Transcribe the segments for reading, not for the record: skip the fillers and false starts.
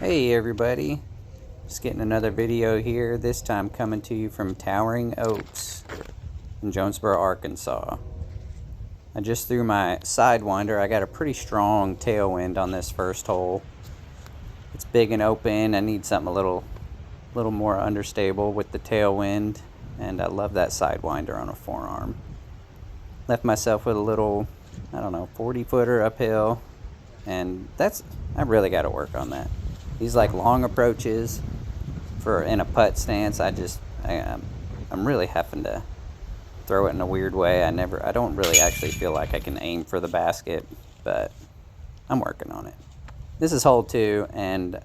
Hey everybody, just getting another video here, this time coming to you from Towering Oaks in Jonesboro, Arkansas. I just threw my Sidewinder. I got a pretty strong tailwind on this first hole. It's big and open. I need something a little more understable with the tailwind, and I love that Sidewinder on a forearm. Left myself with a little, 40-footer uphill, and I really got to work on that. These like long approaches in a putt stance, I'm really having to throw it in a weird way. I don't really actually feel like I can aim for the basket, but I'm working on it. This is hole 2, and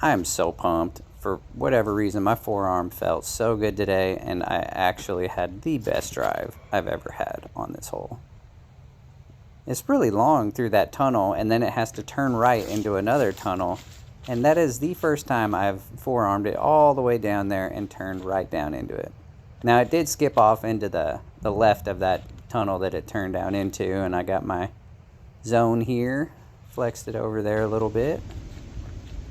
I am so pumped. For whatever reason, my forearm felt so good today, and I actually had the best drive I've ever had on this hole. It's really long through that tunnel, and then it has to turn right into another tunnel. And that is the first time I've forearmed it all the way down there and turned right down into it. Now, it did skip off into the left of that tunnel that it turned down into, and I got my zone here, flexed it over there a little bit,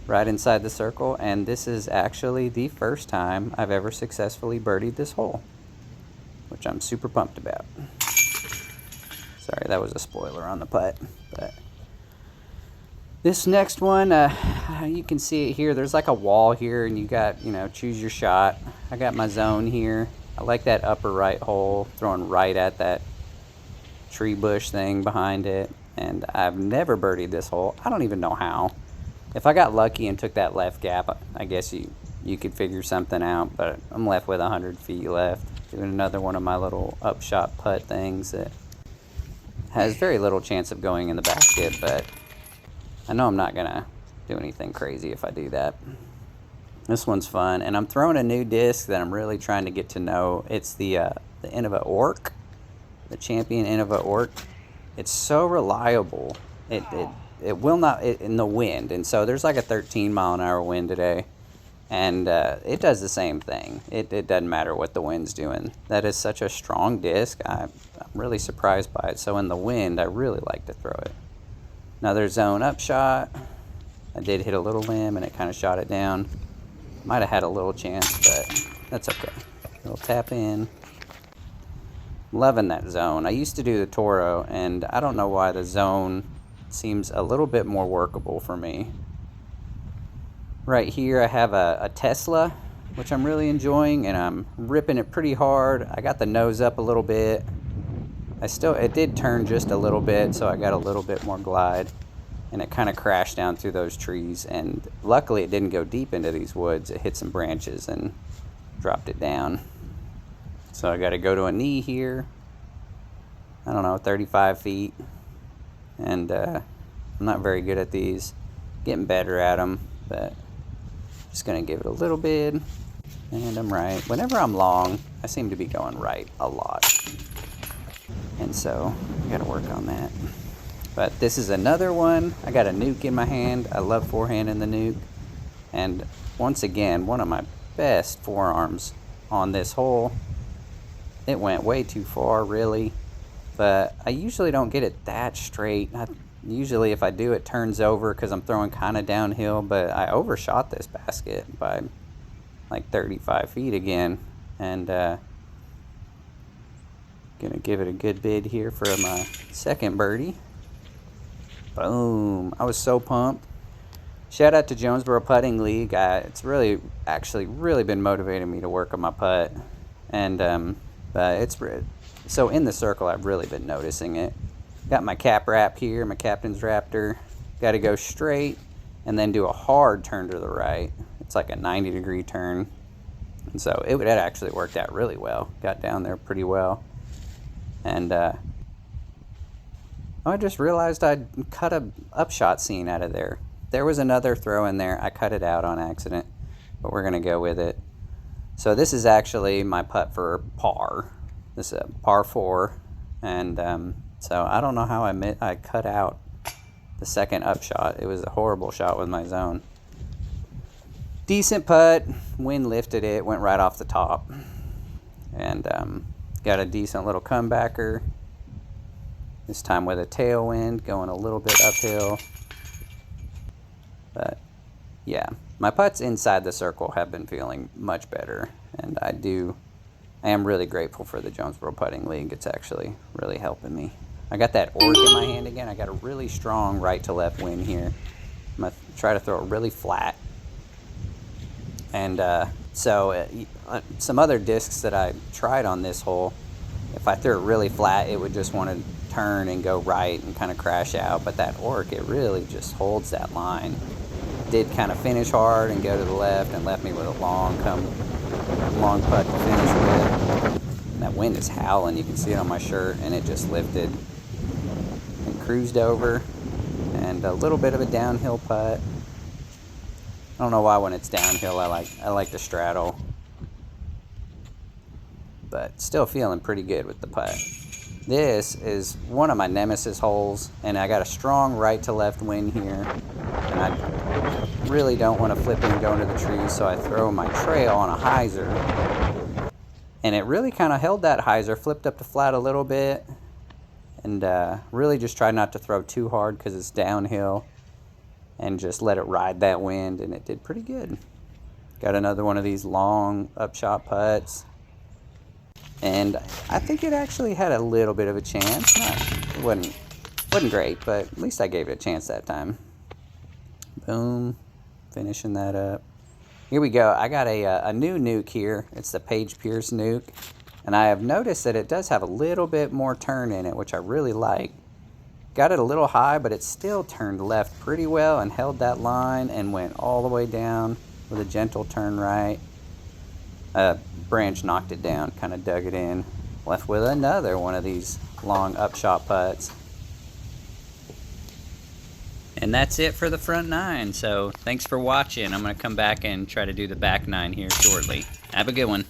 right inside the circle, and this is actually the first time I've ever successfully birdied this hole, which I'm super pumped about. Sorry, that was a spoiler on the putt, but this next one, you can see it here. There's like a wall here, and you got, choose your shot. I got my zone here. I like that upper right hole, throwing right at that tree bush thing behind it. And I've never birdied this hole. I don't even know how. If I got lucky and took that left gap, I guess you could figure something out. But I'm left with 100 feet left. Doing another one of my little upshot putt things that has very little chance of going in the basket, but I know I'm not going to do anything crazy if I do that. This one's fun, and I'm throwing a new disc that I'm really trying to get to know. It's the Innova Orc, the Champion Innova Orc. It's so reliable. It will not in the wind, and so there's like a 13-mile-an-hour wind today, and it does the same thing. It doesn't matter what the wind's doing. That is such a strong disc. I'm really surprised by it. So in the wind, I really like to throw it. Another zone upshot. I did hit a little limb and it kind of shot it down. Might have had a little chance, but that's okay. Little tap in. Loving that zone. I used to do the Toro, and I don't know why the zone seems a little bit more workable for me. Right here I have a Tesla, which I'm really enjoying, and I'm ripping it pretty hard. I got the nose up a little bit. It did turn just a little bit, so I got a little bit more glide, and it kind of crashed down through those trees, and luckily it didn't go deep into these woods. It hit some branches and dropped it down. So I got to go to a knee here, 35 feet, and I'm not very good at these. Getting better at them, but just going to give it a little bit, and I'm right. Whenever I'm long, I seem to be going right a lot. And so I got to work on that. But this is another one. I got a nuke in my hand. I love forehanding the nuke. And once again, one of my best forearms on this hole. It went way too far, really. But I usually don't get it that straight. Usually if I do, it turns over because I'm throwing kind of downhill. But I overshot this basket by like 35 feet again. And gonna give it a good bid here for my second birdie. Boom. I was so pumped. Shout out to Jonesboro Putting League. It's really been motivating me to work on my putt. And so in the circle, I've really been noticing it. Got my cap wrap here, my captain's raptor. Got to go straight and then do a hard turn to the right. It's like a 90-degree turn. And so it actually worked out really well. Got down there pretty well. And I just realized I'd cut a upshot scene out of there. There was another throw in there. I cut it out on accident, but we're going to go with it. So this is actually my putt for par. This is a par 4. And so I don't know how I cut out the second upshot. It was a horrible shot with my zone. Decent putt. Wind lifted it. Went right off the top. And got a decent little comebacker. This time with a tailwind, going a little bit uphill. But yeah, my putts inside the circle have been feeling much better, and I am really grateful for the Jonesboro Putting League. It's actually really helping me. I got that orc in my hand again. I got a really strong right to left wind here. I'm going to try to throw it really flat. And some other discs that I tried on this hole, if I threw it really flat, it would just want to turn and go right and kind of crash out. But that orc, it really just holds that line. Did kind of finish hard and go to the left and left me with a long putt to finish with. And that wind is howling. You can see it on my shirt, and it just lifted and cruised over. And a little bit of a downhill putt. I don't know why when it's downhill I like to straddle, but still feeling pretty good with the putt. This is one of my nemesis holes, and I got a strong right to left wind here, and I really don't want to flip it and go into the trees, so I throw my trail on a hyzer, and it really kind of held that hyzer, flipped up to flat a little bit, and really just tried not to throw too hard because it's downhill, and just let it ride that wind, and it did pretty good. Got another one of these long upshot putts, and I think it actually had a little bit of a chance. It wasn't great, but at least I gave it a chance that time. Boom, finishing that up. Here we go. I got a new nuke here. It's the Page Pierce nuke, and I have noticed that it does have a little bit more turn in it, which I really like. Got it a little high, but it still turned left pretty well and held that line and went all the way down with a gentle turn right. A branch knocked it down, kind of dug it in. Left with another one of these long upshot putts. And that's it for the front nine, so thanks for watching. I'm going to come back and try to do the back nine here shortly. Have a good one.